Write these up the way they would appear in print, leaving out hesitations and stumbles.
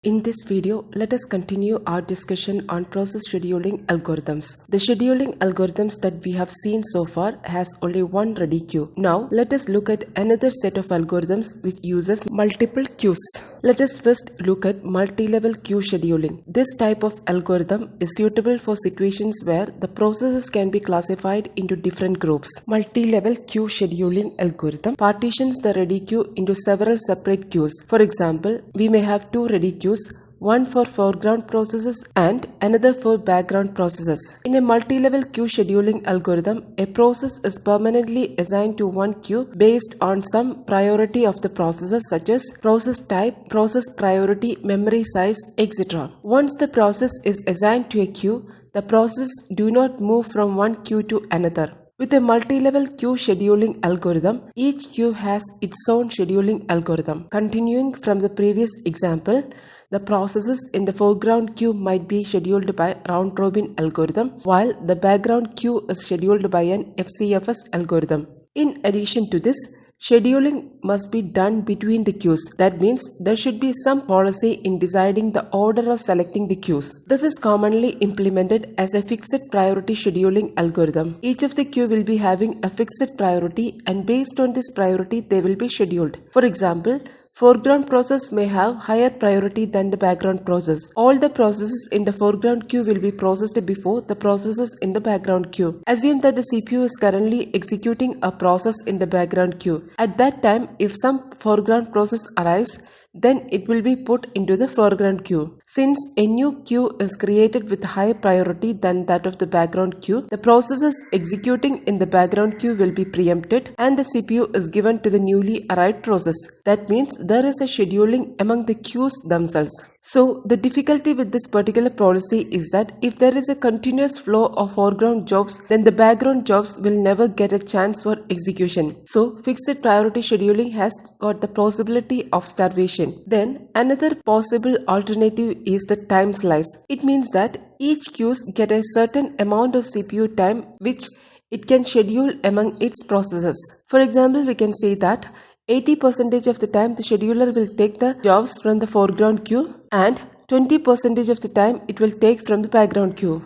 In this video, let us continue our discussion on process scheduling algorithms. The scheduling algorithms that we have seen so far has only one ready queue. Now, let us look at another set of algorithms which uses multiple queues. Let us first look at multi-level queue scheduling. This type of algorithm is suitable for situations where the processes can be classified into different groups. Multi-level queue scheduling algorithm partitions the ready queue into several separate queues. For example, we may have two ready queues, one for foreground processes and another for background processes. In a multi-level queue scheduling algorithm, a process is permanently assigned to one queue based on some priority of the processes such as process type, process priority, memory size, etc. Once the process is assigned to a queue, the process do not move from one queue to another. With a multi-level queue scheduling algorithm, each queue has its own scheduling algorithm. Continuing from the previous example, the processes in the foreground queue might be scheduled by round-robin algorithm, while the background queue is scheduled by an FCFS algorithm. In addition to this, scheduling must be done between the queues. That means there should be some policy in deciding the order of selecting the queues. This is commonly implemented as a fixed priority scheduling algorithm. Each of the queue will be having a fixed priority, and based on this priority they will be scheduled. For example, foreground process may have higher priority than the background process. All the processes in the foreground queue will be processed before the processes in the background queue. Assume that the CPU is currently executing a process in the background queue. At that time, if some foreground process arrives, then it will be put into the foreground queue. Since a new queue is created with higher priority than that of the background queue, the processes executing in the background queue will be preempted and the CPU is given to the newly arrived process. That means there is a scheduling among the queues themselves. So, the difficulty with this particular policy is that if there is a continuous flow of foreground jobs, then the background jobs will never get a chance for execution. So, fixed priority scheduling has got the possibility of starvation. Then, another possible alternative is the time slice. It means that each queues get a certain amount of CPU time which it can schedule among its processes. For example, we can say that 80% of the time the scheduler will take the jobs from the foreground queue and 20% of the time it will take from the background queue.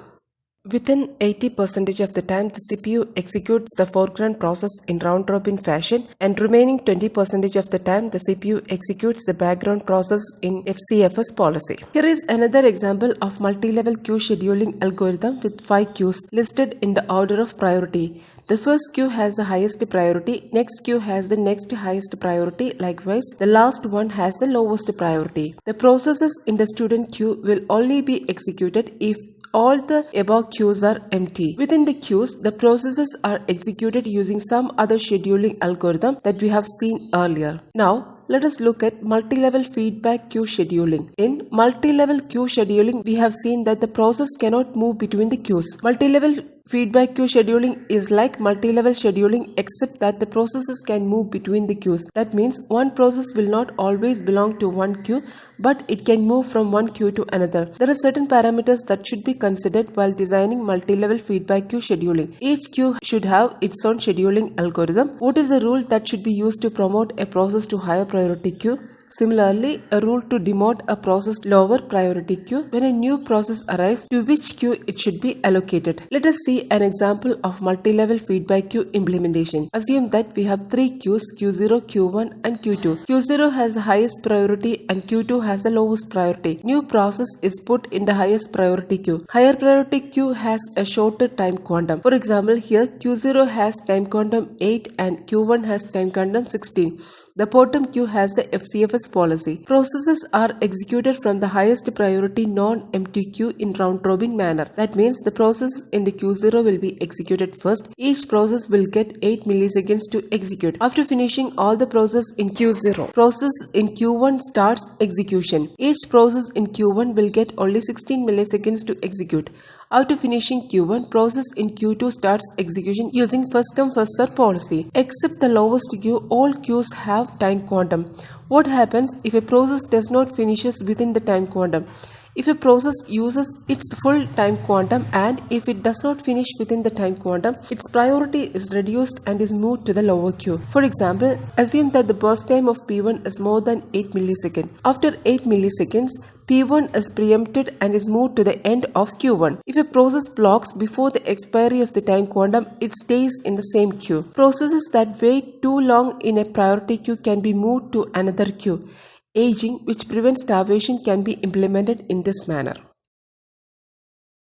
Within 80% of the time, the CPU executes the foreground process in round-robin fashion, and remaining 20% of the time, the CPU executes the background process in FCFS policy. Here is another example of multi-level queue scheduling algorithm with 5 queues listed in the order of priority. The first queue has the highest priority, next queue has the next highest priority, likewise the last one has the lowest priority. The processes in the student queue will only be executed if all the above queues are empty. Within the queues, the processes are executed using some other scheduling algorithm that we have seen earlier. Now, let us look at multi-level feedback queue scheduling. In multi-level queue scheduling, we have seen that the process cannot move between the queues. Multi-level feedback queue scheduling is like multi-level scheduling except that the processes can move between the queues. That means one process will not always belong to one queue, but it can move from one queue to another. There are certain parameters that should be considered while designing multi-level feedback queue scheduling. Each queue should have its own scheduling algorithm. What is the rule that should be used to promote a process to higher priority queue? Similarly, a rule to demote a process to lower priority queue when a new process arrives, to which queue it should be allocated. Let us see an example of multi-level feedback queue implementation. Assume that we have 3 queues, Q0, Q1 and Q2. Q0 has the highest priority and Q2 has the lowest priority. New process is put in the highest priority queue. Higher priority queue has a shorter time quantum. For example, here Q0 has time quantum 8 and Q1 has time quantum 16. The bottom queue has the FCFS policy. Processes are executed from the highest priority non-empty queue in round-robin manner. That means the processes in the Q0 will be executed first. Each process will get 8 milliseconds to execute. After finishing all the process in Q0, process in Q1 starts execution. Each process in Q1 will get only 16 milliseconds to execute. After finishing Q1, process in Q2 starts execution using first come first serve policy. Except the lowest queue, all queues have time quantum. What happens if a process does not finishes within the time quantum? If a process uses its full time quantum and if it does not finish within the time quantum, its priority is reduced and is moved to the lower queue. For example, assume that the burst time of P1 is more than 8 milliseconds. After 8 milliseconds, P1 is preempted and is moved to the end of Q1. If a process blocks before the expiry of the time quantum, it stays in the same queue. Processes that wait too long in a priority queue can be moved to another queue. Aging, which prevents starvation, can be implemented in this manner.